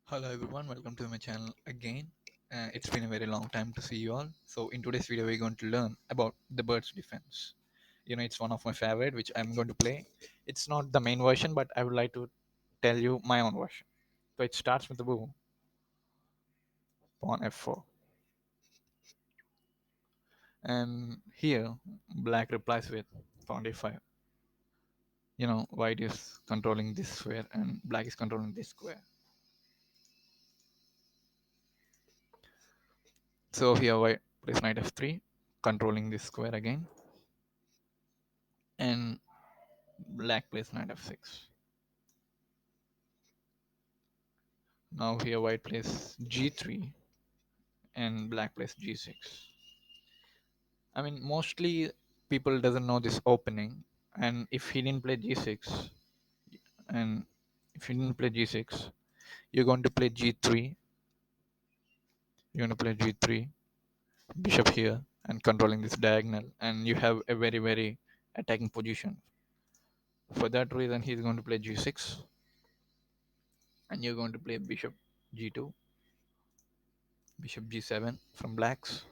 Hello everyone, welcome to my channel again. It's been a very long time to see you all. So in today's video, we're going to learn about the bird's defense. It's one of my favorite, which I'm going to play. It's not the main version, but I would like to tell you my own version. So it starts with the boom, pawn f4, and here black replies with pawn d5. White is controlling this square and black is controlling this square. So here white plays knight f3, controlling this square again, and black plays knight f6. Now here white plays g3 and black plays g6. I mean, mostly people doesn't know this opening, and if he didn't play g6, and if he didn't play g6, you're going to play g3. You're going to play g3, bishop here, and controlling this diagonal, and you have a very attacking position. For that reason, he's going to play g6, and you're going to play bishop g2, bishop g7 from blacks,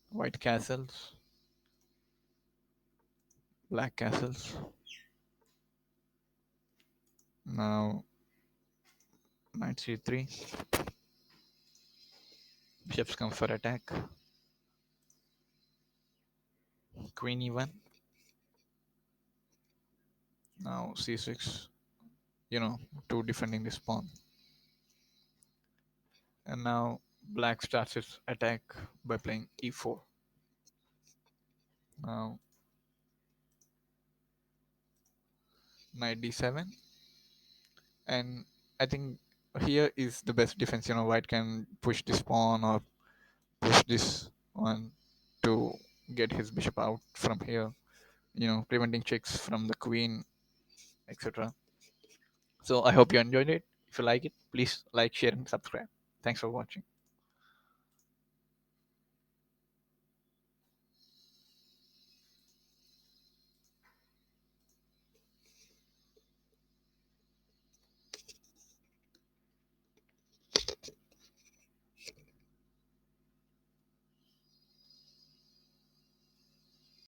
white castles, black castles. Now knight c3, bishops come for attack, queen e1, now c6, to defending this pawn. And now black starts its attack by playing e4. Now knight d7, and I think here is the best defense. White can push this pawn or push this one to get his bishop out from here, preventing checks from the queen, etc. So I hope you enjoyed it. If you like it, please like, share, and subscribe. Thanks for watching.